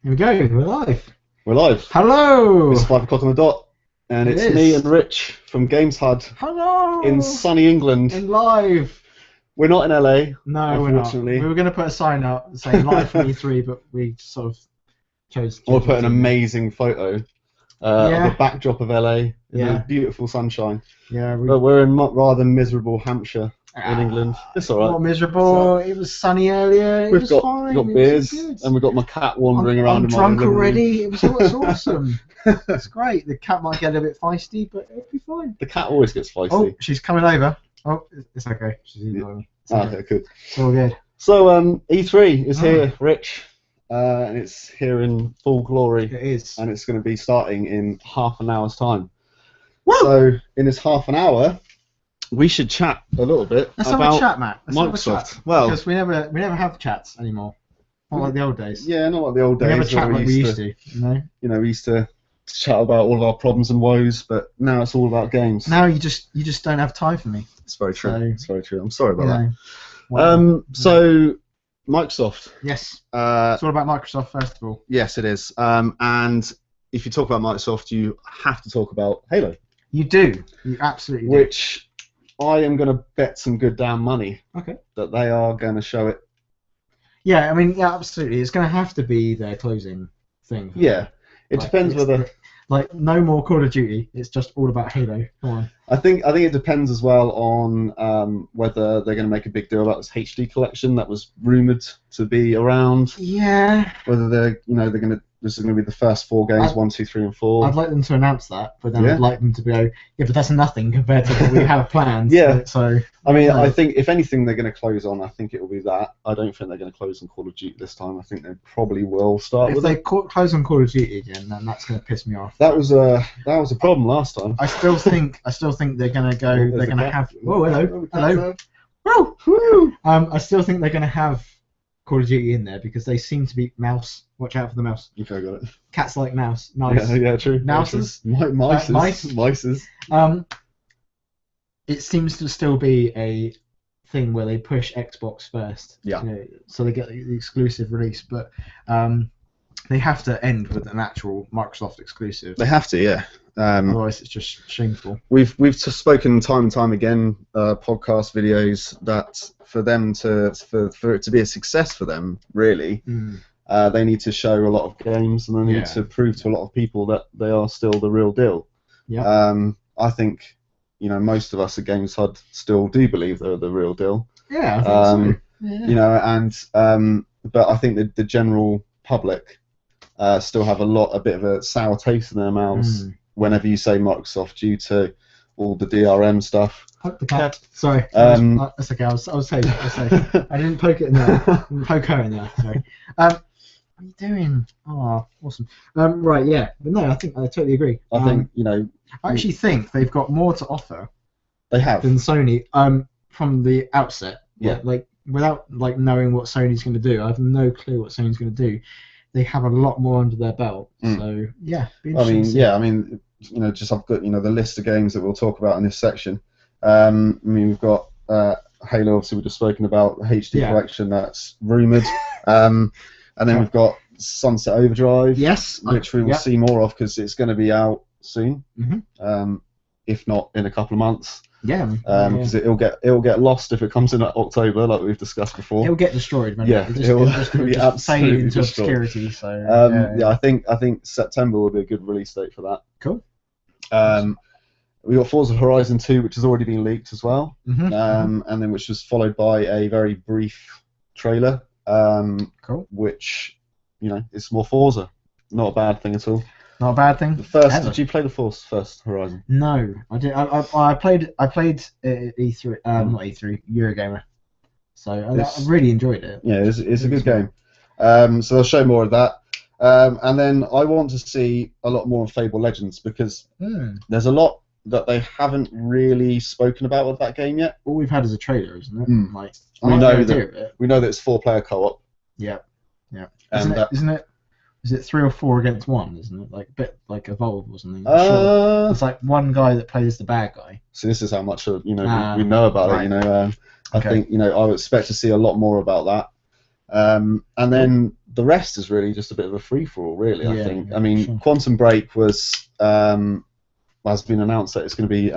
Here we go. We're live. We're live. Hello. It's 5 o'clock on the dot, and It it's is. me and Rich from Games HUD Hello. in sunny England. And live. We're not in LA. No, we're not. Unfortunately. We were going to put a sign up saying live from E3, but we sort of chose. We'll put an amazing photo of the backdrop of LA in the beautiful sunshine. Yeah. But we're in rather miserable Hampshire in England. It's alright. Not miserable. It was sunny earlier. We've got beers, and we've got my cat wandering around. I'm drunk already. It was awesome. It's great. The cat might get a bit feisty, but it'll be fine. The cat always gets feisty. Oh, she's coming over. Oh, it's okay. She's ignoring me. Okay, good. It's all good. So E3 is here, Rich, and it's here in full glory. It is. And it's going to be starting in half an hour's time. Woo! So in this half an hour, we should chat a little bit Let's about have a chat, Matt. Let's Microsoft. have a chat. Well, because we never have chats anymore. Not like the old days. Yeah, not like the old days. We never chat like we used to. You know, we used to chat about all of our problems and woes, but now it's all about games. Now you just don't have time for me. It's very true. So, it's very true. I'm sorry about that. Well, so Microsoft. Yes. It's all about Microsoft first of all. Yes, it is. And if you talk about Microsoft, you have to talk about Halo. You do. You absolutely do. Which I am going to bet some good damn money that they are going to show it. Yeah, I mean, yeah, absolutely. It's going to have to be their closing thing. Yeah, it depends whether. Like, no more Call of Duty. It's just all about Halo. Come on. I think it depends as well on whether they're going to make a big deal about this HD collection that was rumored to be around. Yeah. Whether this is going to be the first 4 games, 1, 2, 3, and 4. I'd like them to announce that, but then I'd like them to go, yeah, but that's nothing compared to what we have planned. Yeah. So. I mean, I think if anything they're going to close on, I think it will be that. I don't think they're going to close on Call of Duty this time. I think they probably will start with it. If they close on Call of Duty again, then that's going to piss me off. That was a problem last time. I still think they're going to go. They're going to have. Oh, hello. Woo! Woo! I still think they're going to have Call of Duty in there because they seem to be mouse. Watch out for the mouse. Okay, got it. Cats like mouse. Nice. Yeah, true. Mouses. Mices. It seems to still be a thing where they push Xbox first. Yeah. You know, so they get the exclusive release, but they have to end with an actual Microsoft exclusive. They have to, yeah. Otherwise, it's just shameful. We've spoken time and time again, podcast videos, that for it to be a success for them, really, they need to show a lot of games and they need to prove to a lot of people that they are still the real deal. Yeah. I think, most of us at Games HUD still do believe they're the real deal. Yeah, I think so. Yeah. But I think that the general public still have a bit of a sour taste in their mouths whenever you say Microsoft, due to all the DRM stuff. Poke the cat. Sorry. That's okay. I was safe. I didn't poke it in there. I didn't poke her in there. Sorry. What are you doing? Oh, awesome. Right, yeah. But no, I totally agree. I think, I actually think they've got more to offer. They have. Than Sony. From the outset. Yeah. Like without knowing what Sony's going to do, I have no clue what Sony's going to do. They have a lot more under their belt. So yeah. I mean, just I've got the list of games that we'll talk about in this section. We've got Halo, obviously we've just spoken about, the HD collection that's rumoured, and then we've got Sunset Overdrive, which we will see more of because it's going to be out soon, if not in a couple of months. Yeah. Because it'll get lost if it comes in October, like we've discussed before. It'll get destrored. It'll be absolutely into destroyed. Obscurity. So I think September will be a good release date for that. Cool. We got Forza Horizon 2, which has already been leaked as well, and then which was followed by a very brief trailer, which it's more Forza. Not a bad thing at all. Not a bad thing. Did you play the first Horizon? No, I did. I played E3, not E3, Eurogamer. So I really enjoyed it. Yeah, it's a good game. So they'll show more of that. And then I want to see a lot more of Fable Legends because there's a lot that they haven't really spoken about with that game yet. All we've had is a trailer, isn't it? We know that it's 4-player co-op. Yeah. Isn't it? Is it 3 or 4 against 1? Isn't it like a bit like Evolve or something? Sure. It's like one guy that plays the bad guy. So this is how much we know about it. I think I would expect to see a lot more about that. And then the rest is really just a bit of a free for all, really. I think. I mean, sure. Quantum Break has been announced that it's going to be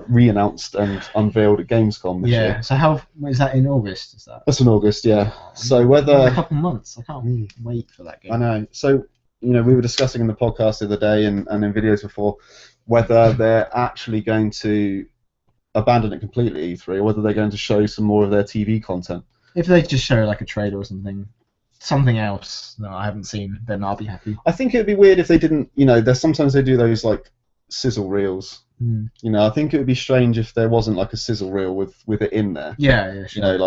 re-announced and unveiled at Gamescom this year. So how is that in August? Is that? That's in August, yeah. So whether a couple months, I can't wait for that game. I know. So we were discussing in the podcast the other day and in videos before whether they're actually going to abandon it completely at E3 or whether they're going to show some more of their TV content. If they just show like a trailer or something else that I haven't seen, then I'll be happy. I think it would be weird if they didn't. There's sometimes they do those like sizzle reels. I think it would be strange if there wasn't like a sizzle reel with it in there. Yeah, sure.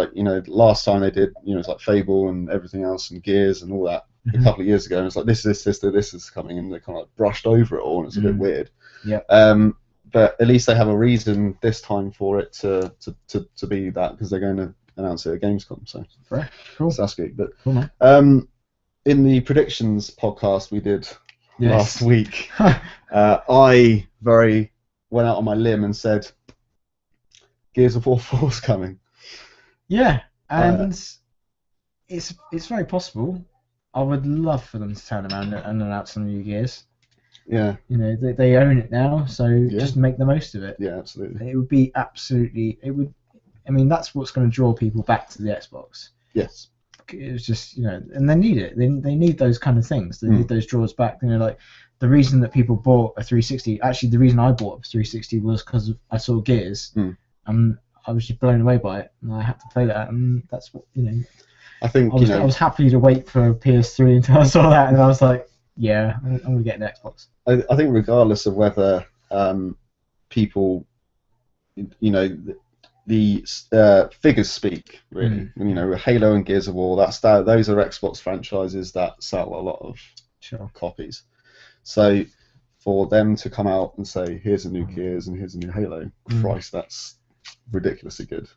Last time they did, it's like Fable and everything else and Gears and all that a couple of years ago, and it's like this is coming, and they kind of like brushed over it all, and it's a bit weird. Yeah. But at least they have a reason this time for it to be that, because they're going to announce it at Gamescom. So cool. So that's good. But cool, man. In the predictions podcast we did last week, I very went out on my limb and said Gears of War 4's coming. Yeah, and it's very possible. I would love for them to turn around and announce some new Gears. Yeah. They own it now, so just make the most of it. Yeah, absolutely. It would be absolutely. It would. I mean, that's what's going to draw people back to the Xbox. Yes. It's just and they need it. They need those kind of things. They need those draws back. Like the reason that people bought a 360. Actually, the reason I bought a 360 was because I saw Gears, and I was just blown away by it, and I had to play that, and that's what I think I was happy to wait for PS3 until I saw that, and I was like, yeah, I'm gonna get an Xbox. I think regardless of whether people, the figures speak really. Halo and Gears of War. Those are Xbox franchises that sell a lot of copies. So for them to come out and say, here's a new Gears and here's a new Halo, Christ, that's ridiculously good.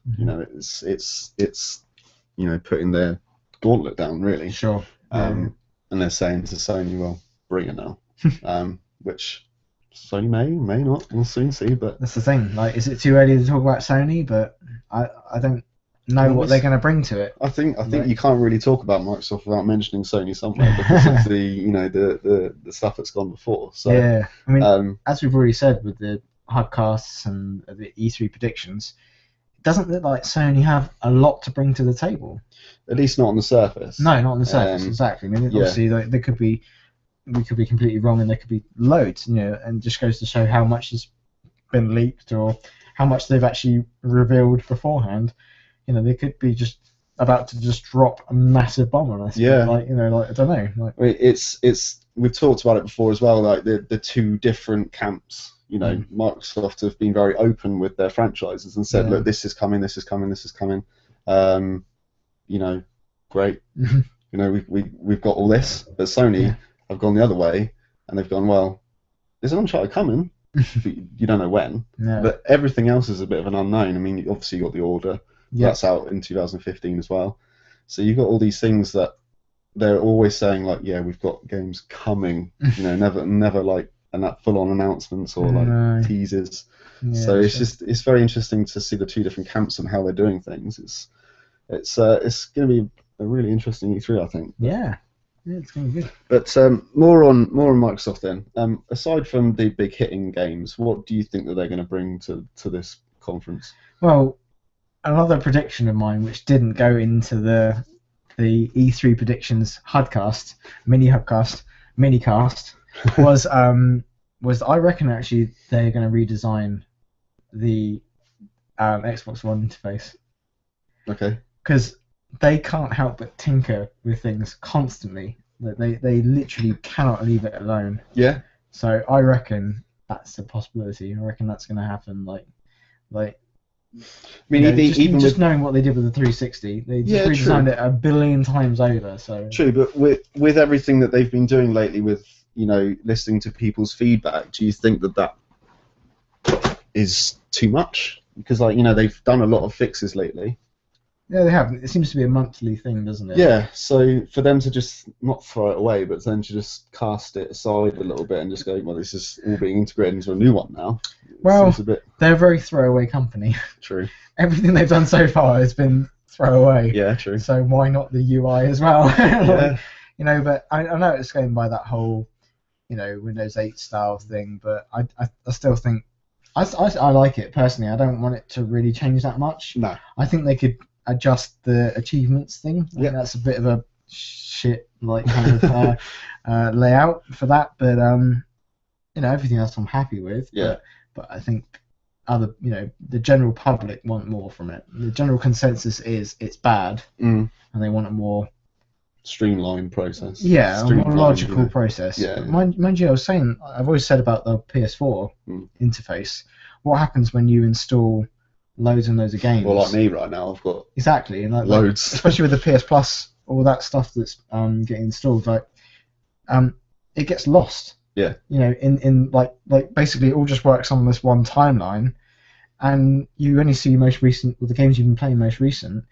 It's putting their gauntlet down really. Sure. And they're saying to Sony, well, bring it now. Which Sony may not. We'll soon see. But that's the thing. Like, is it too early to talk about Sony? But I don't know what they're going to bring to it. I think you can't really talk about Microsoft without mentioning Sony somewhere because of the the stuff that's gone before. So yeah, I mean, as we've already said with the podcasts and the E3 predictions, it doesn't look like Sony have a lot to bring to the table. At least not on the surface. No, not on the surface. Exactly. I mean, obviously, there could be. We could be completely wrong, and there could be loads, and just goes to show how much has been leaked or how much they've actually revealed beforehand. They could be just about to just drop a massive bomb on us. Yeah. I don't know. It's we've talked about it before as well. Like the two different camps. Microsoft have been very open with their franchises and said, look, this is coming, this is coming, this is coming. Great. We've got all this, but Sony. Have gone the other way, and they've gone, well, there's an Uncharted coming, you don't know when, but everything else is a bit of an unknown. I mean, obviously you got The Order, that's out in 2015 as well, so you've got all these things that they're always saying, like, yeah, we've got games coming, never like that full-on announcements or like teasers. So it's very interesting to see the two different camps and how they're doing things. It's going to be a really interesting E3, I think. Yeah, it's going to be good. But more on Microsoft then. Aside from the big hitting games, what do you think that they're going to bring to this conference? Well, another prediction of mine, which didn't go into the E3 predictions minicast, was I reckon actually they're going to redesign the Xbox One interface. Okay. Because they can't help but tinker with things constantly. They literally cannot leave it alone. Yeah. So I reckon that's a possibility. I reckon that's going to happen. I mean, even just knowing what they did with the 360, they just redesigned it a billion times over. So true, but with everything that they've been doing lately, with listening to people's feedback, do you think that is too much? Because they've done a lot of fixes lately. Yeah, they have. It seems to be a monthly thing, doesn't it? Yeah, so for them to just not throw it away, but then to just cast it aside a little bit and just go, well, this is all being integrated into a new one now. Well, they're a very throwaway company. True. Everything they've done so far has been throwaway. Yeah, true. So why not the UI as well? you know, but I know it's going by that whole, you know, Windows 8 style thing, but I still think I like it personally. I don't want it to really change that much. No. I think they could adjust the achievements thing. I Yeah. think that's a bit of a shit like kind of layout for that, but you know, everything else I'm happy with. Yeah. But I think other, you know, the general public want more from it. The general consensus is it's bad, and they want a more streamlined process. Yeah, a more logical, you know, process. Yeah. Mind you, I was saying, I've always said about the PS4 interface. What happens when you install loads and loads of games? Well, like me right now, I've got exactly, and loads, especially with the PS Plus, all that stuff that's getting installed. Like, it gets lost. Yeah. You know, in like basically it all just works on this one timeline, and you only see most recent, the games you've been playing most recent.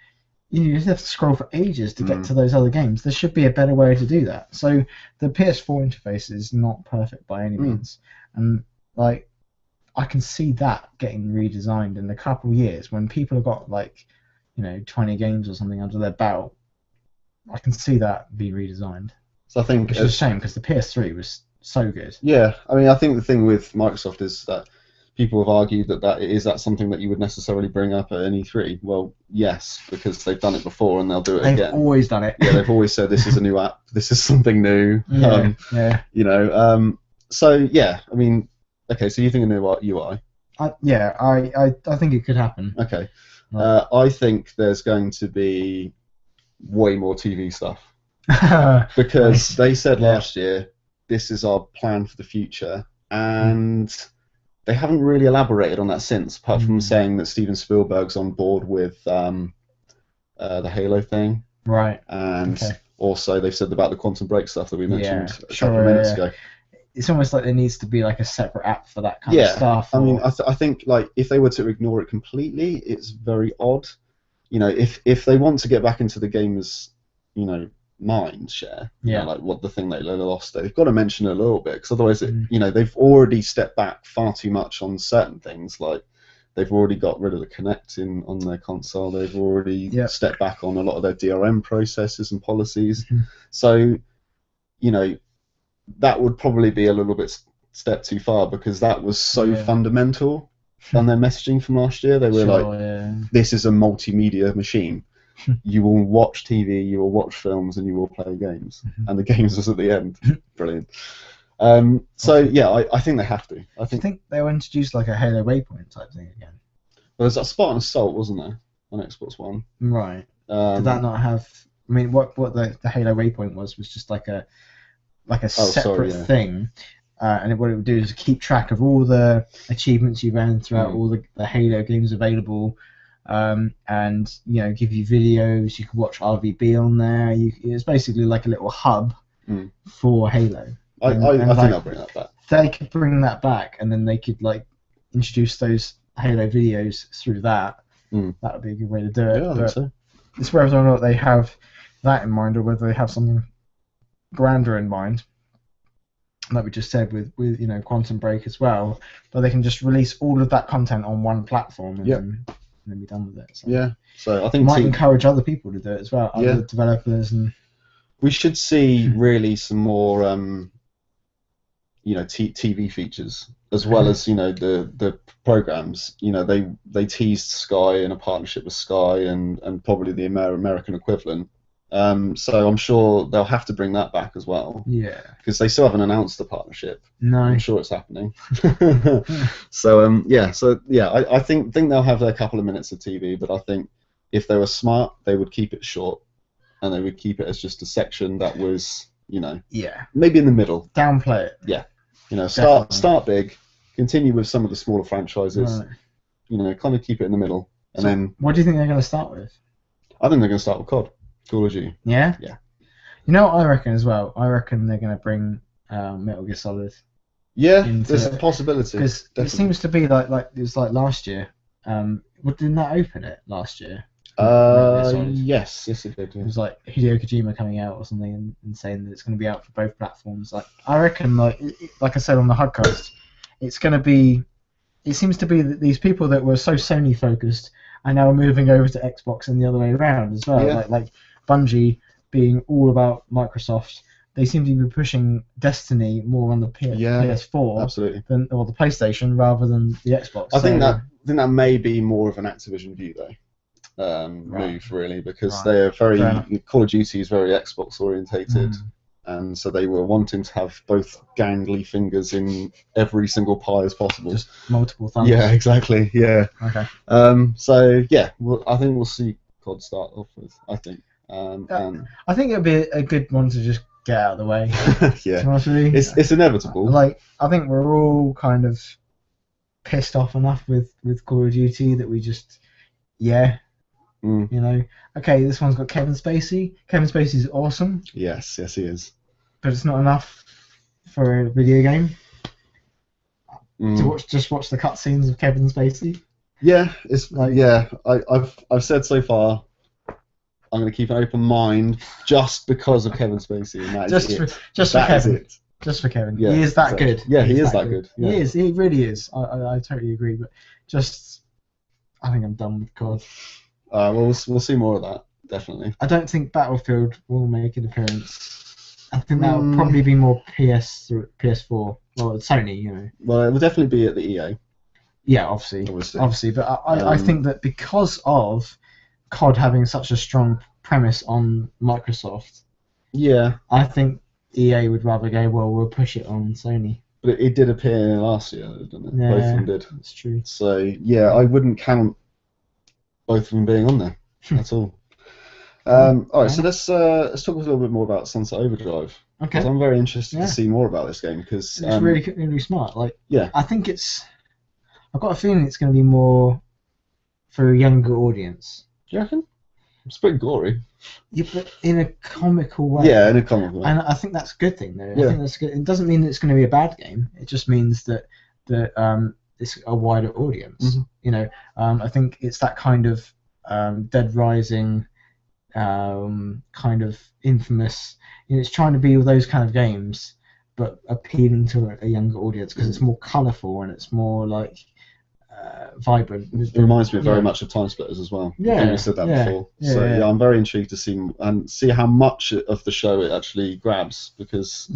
You just have to scroll for ages to get to those other games. There should be a better way to do that. So the PS4 interface is not perfect by any means, and like I can see that getting redesigned in a couple of years when people have got like, you know, 20 games or something under their belt. I can see that be redesigned. So I think it's a shame because the PS3 was so good. Yeah, I mean, I think the thing with Microsoft is that people have argued that is that something that you would necessarily bring up at an E3. Well, yes, because they've done it before and they'll do it again. They've always done it. Yeah, they've always said this is a new app, this is something new. Yeah. You know, so yeah, I mean, okay, so you think a new UI? I think it could happen. Okay, I think there's going to be way more TV stuff because they said last year this is our plan for the future, and they haven't really elaborated on that since, apart from saying that Steven Spielberg's on board with the Halo thing. Right. And also they've said about the Quantum Break stuff that we mentioned a couple of minutes ago. It's almost like there needs to be like a separate app for that kind of stuff. I mean, I think like if they were to ignore it completely, it's very odd. You know, if they want to get back into the gamers, you know, mind share, you know, like what the thing they lost, they've got to mention it a little bit, because otherwise, you know, they've already stepped back far too much on certain things. Like they've already got rid of the Kinect on their console. They've already stepped back on a lot of their DRM processes and policies. So, you know, that would probably be a little bit step too far, because that was so fundamental on their messaging from last year. They were this is a multimedia machine. You will watch TV, you will watch films, and you will play games. And the games was at the end. Brilliant. So yeah, I think they have to. I think they'll introduce like a Halo Waypoint type thing again. Well, there's a Spartan Assault, wasn't there, on Xbox One? Right. Did that not have? I mean, what the Halo Waypoint was just like a separate thing. And what it would do is keep track of all the achievements you've earned throughout all the Halo games available, and you know, give you videos. You can watch RVB on there. It's basically like a little hub for Halo. I think I'll bring that back. They could bring that back, and then they could like introduce those Halo videos through that. That would be a good way to do it. Yeah, I think so. It's whether or not they have that in mind, or whether they have something grander in mind, like we just said with you know, Quantum Break as well, but they can just release all of that content on one platform and then be done with it. So so I think might encourage other people to do it as well, other developers, and we should see really some more you know, TV features, as well as, you know, the programs. You know, they teased Sky in a partnership with Sky and probably the American equivalent. So I'm sure they'll have to bring that back as well. Yeah. Because they still haven't announced the partnership. No. I'm sure it's happening. So I think they'll have a couple of minutes of TV, but I think if they were smart, they would keep it short, and they would keep it as just a section that was, you know, maybe in the middle. Downplay it. Yeah. You know, start big, continue with some of the smaller franchises. Right. You know, kind of keep it in the middle, and then. What do you think they're going to start with? I think they're going to start with COD. Call of Duty. Yeah? Yeah. You know what I reckon as well? I reckon they're going to bring Metal Gear Solid. Yeah, there's a possibility. Because it seems to be like it was like last year. Didn't that open it last year? Yes, it did. Yeah. It was like Hideo Kojima coming out or something and saying that it's going to be out for both platforms. Like I reckon, like I said on the HUDcast, it's going to be. It seems to be that these people that were so Sony focused are now moving over to Xbox and the other way around as well. Yeah. Like Bungie being all about Microsoft, they seem to be pushing Destiny more on the PS4 absolutely, or the PlayStation rather than the Xbox. I think that may be more of an Activision view though. Move really, because they are very Call of Duty is very Xbox orientated, and so they were wanting to have both gangly fingers in every single pie as possible. Just multiple thumbs. Yeah, exactly. Yeah. Okay. So yeah, I think we'll see COD start off with. I think. I think it'll be a good one to just get out of the way. Yeah. It's inevitable. Like, I think we're all kind of pissed off enough with Call of Duty that we just you know, okay, this one's got Kevin Spacey. Kevin Spacey's awesome. Yes, he is. But it's not enough for a video game. To just watch the cutscenes of Kevin Spacey. Yeah, it's like I've said so far, I'm going to keep an open mind just because of Kevin Spacey. And that just for Kevin. Just for Kevin. Yeah, he is that good. Yeah, he is that good. Yeah. He is. He really is. I totally agree. But I think I'm done with COD. Well, we'll see more of that, definitely. I don't think Battlefield will make an appearance. I think that will probably be more PS4, or Sony, you know. Well, it will definitely be at the EA. Yeah, obviously. But I think that because of COD having such a strong premise on Microsoft, I think EA would rather go, well, we'll push it on Sony. But it did appear last year, didn't it? Yeah, both of them did. That's true. So, yeah, I wouldn't count both of them being on there at all. Alright, so let's talk a little bit more about Sunset Overdrive. Okay. Because I'm very interested to see more about this game, because it's really smart. Like, I think I've got a feeling it's going to be more for a younger audience. Do you reckon? It's pretty gory. Yeah, but in a comical way. Yeah, in a comical way. And I think that's a good thing, though. I think that's good. It doesn't mean that it's going to be a bad game. It just means that it's a wider audience. You know, I think it's that kind of Dead Rising, kind of infamous. You know, it's trying to be all those kind of games, but appealing to a younger audience because it's more colourful and it's more like vibrant. It reminds me very much of Time Splitters as well. Yeah, we said that before. So I'm very intrigued to see how much of the show it actually grabs, because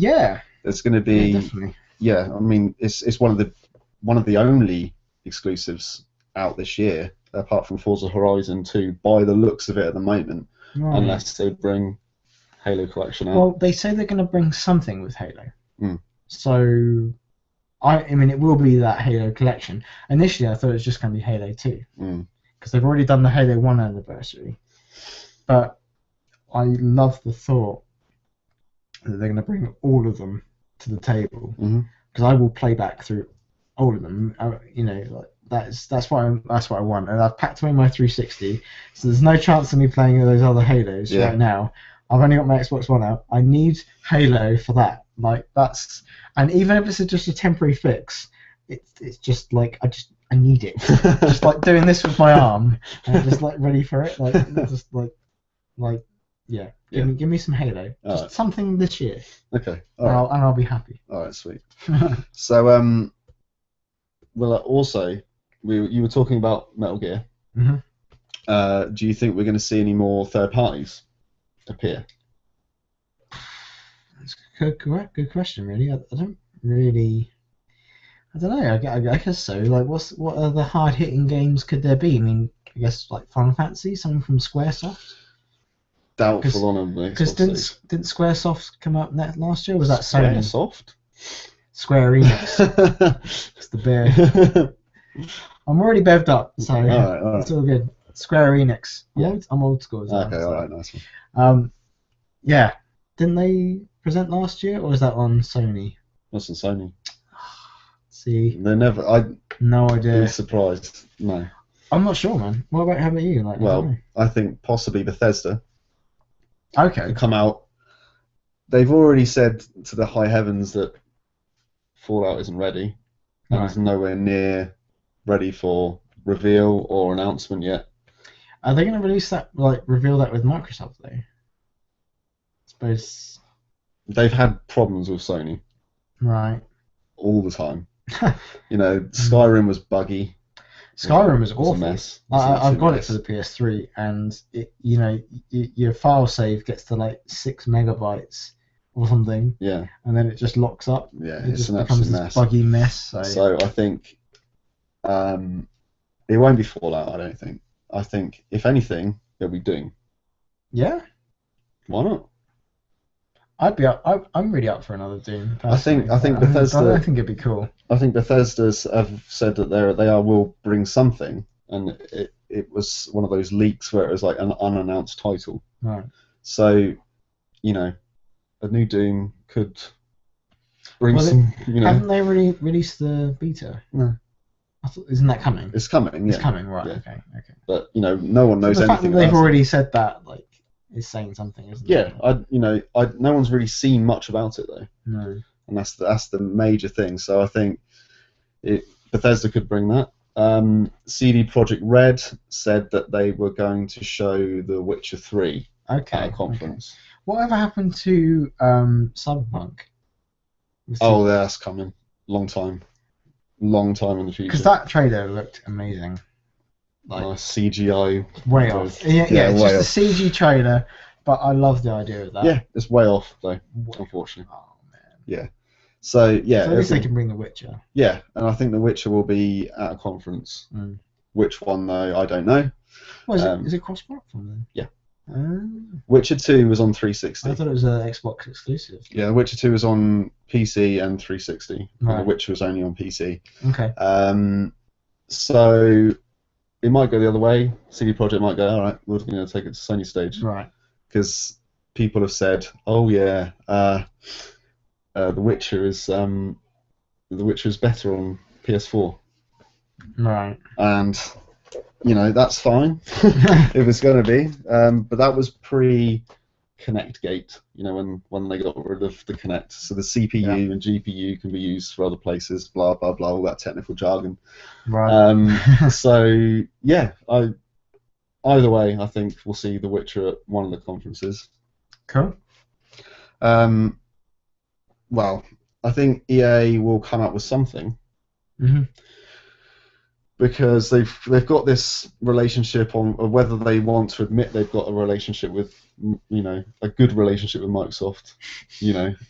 it's going to be definitely. I mean it's one of the only exclusives out this year, apart from Forza Horizon 2, by the looks of it at the moment, unless they bring Halo Collection out. Well, they say they're going to bring something with Halo. So, I mean, it will be that Halo Collection. Initially, I thought it was just going to be Halo 2, because they've already done the Halo 1 anniversary. But I love the thought that they're going to bring all of them to the table, because I will play back through all of them. You know, like, that's what I want, and I've packed away my 360, so there's no chance of me playing those other Halos right now. I've only got my Xbox One out. I need Halo for that. Like, that's, and even if it's just a temporary fix, it's just like I need it. Just like doing this with my arm, and I'm just like ready for it. Like, just like give me some Halo, just something this year. Okay, and I'll be happy. All right, sweet. So well, also you were talking about Metal Gear. Do you think we're going to see any more third parties appear? That's a good question, really. I don't know. I guess so. Like, what other hard hitting games could there be? I mean, I guess like Final Fantasy, something from SquareSoft. Doubtful on them. Because didn't SquareSoft come up last year? Or was that Sony? SquareSoft? Square Enix. It's the bear. I'm already bevved up, so all right. It's all good. Square Enix. I'm old school as well. Okay, alright, nice one. Yeah. Didn't they present last year, or was that on Sony? That's on Sony. See. They never. No idea. Be surprised. No. I'm not sure, man. How about you? Like, well, I think possibly Bethesda. Okay. Could come out. They've already said to the high heavens that Fallout isn't ready, and it's nowhere near ready for reveal or announcement yet. Are they going to reveal that with Microsoft though? I suppose they've had problems with Sony. Right. All the time. You know, Skyrim was buggy. Skyrim was a awful. mess. I've got it for the PS3, and your file save gets to like 6 megabytes or something. Yeah. And then it just locks up. Yeah, it it's just an becomes absolute this mess. buggy mess. So I think it won't be Fallout. I don't think. I think if anything, it'll be Doom. Yeah. Why not? I'd be up. I'm really up for another Doom. I think Bethesda. I think it'd be cool. I think Bethesda's have said that will bring something, and it was one of those leaks where it was like an unannounced title. Right. So, a new Doom could bring some. Haven't they already released the beta? No. Isn't that coming? It's coming. Yeah. It's coming, right? Yeah. Okay. But no one knows the anything. fact that they've already said that, like, is saying something, isn't it? Yeah. No one's really seen much about it though. No. And that's the major thing. So I think Bethesda could bring that. CD Projekt Red said that they were going to show The Witcher 3 at a conference. Okay. Whatever happened to Cyberpunk? Oh, that's coming. Long time in the future. Because that trailer looked amazing. Like CGI. Way off. Yeah, it's just a CG trailer, but I love the idea of that. Yeah, it's way off though, unfortunately. Oh man. Yeah. So yeah. So at least they can bring The Witcher. Yeah, and I think The Witcher will be at a conference. Which one though, I don't know. Well, is it cross-platform then? Yeah. Witcher 2 was on 360. I thought it was an Xbox exclusive. Yeah, Witcher 2 was on PC and 360. Right. And The Witcher was only on PC. Okay. So it might go the other way. CD Projekt might go, all right, we're going to take it to Sony stage. Right. Because people have said, oh yeah, The Witcher is better on PS4. Right. And that's fine if it's going to be. But that was pre-Connect Gate, when they got rid of the Connect. So the CPU and GPU can be used for other places, blah, blah, blah, all that technical jargon. Right. So, yeah, either way, I think we'll see The Witcher at one of the conferences. Cool. Well, I think EA will come up with something. Mm-hmm. Because they've got this relationship on whether they want to admit they've got a relationship with a good relationship with Microsoft,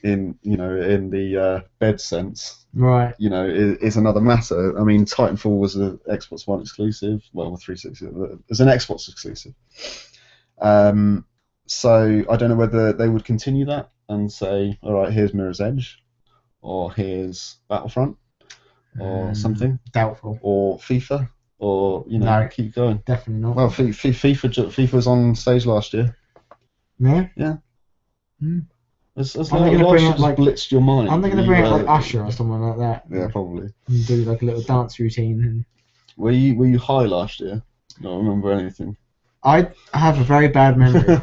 in the bed sense, right? Is another matter. I mean, Titanfall was an Xbox One exclusive, well, 360. It was an Xbox exclusive. So I don't know whether they would continue that and say, all right, here's Mirror's Edge, or here's Battlefront. Or something. Doubtful. Or FIFA. Or, no, keep going. Definitely not. Well, FIFA was on stage last year. Yeah? Yeah. As they going to bring out, blitzed your mind. Aren't they going to bring out, Usher or someone like that? Yeah, probably. And do, a little dance routine. And... Were you high last year? I don't remember anything. I have a very bad memory.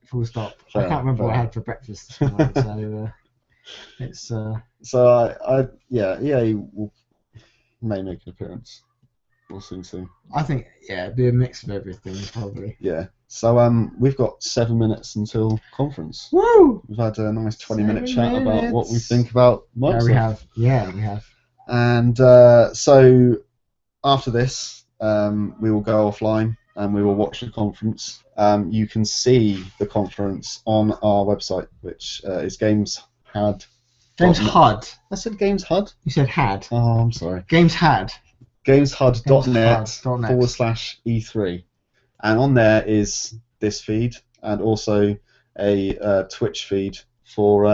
Full stop. Fair, I can't remember what I had for breakfast this morning, so... It's So EA may make an appearance. We'll see. I think it'd be a mix of everything probably. Yeah. So we've got 7 minutes until conference. Woo! We've had a nice 20-minute chat about what we think about Microsoft. Yeah, we have. And so after this, we will go offline and we will watch the conference. You can see the conference on our website, which is Games HUD. Games HUD. I said Games HUD. You said HUD. Oh, I'm sorry. Games HUD. GamesHUD.net/E3. And on there is this feed and also a Twitch feed for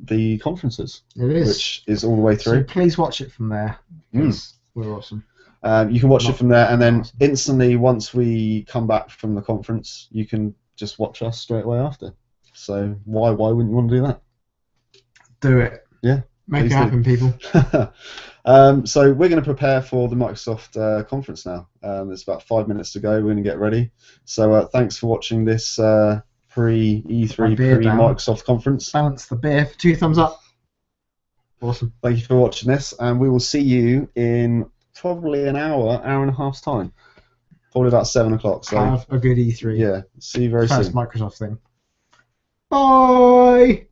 the conferences. It is. Which is all the way through. So please watch it from there. We're awesome. You can watch it from there, and then instantly, once we come back from the conference, you can just watch us straight away after. So why wouldn't you want to do that? Do it. Yeah. Make it happen, people. So we're going to prepare for the Microsoft conference now. There's about 5 minutes to go. We're going to get ready. So thanks for watching this pre-E3, pre-Microsoft conference. Balance the beer for 2 thumbs up. Awesome. Thank you for watching this, and we will see you in probably an hour and a half's time. Probably about 7 o'clock. So have a good E3. Yeah. See you very soon. First Microsoft thing. Bye!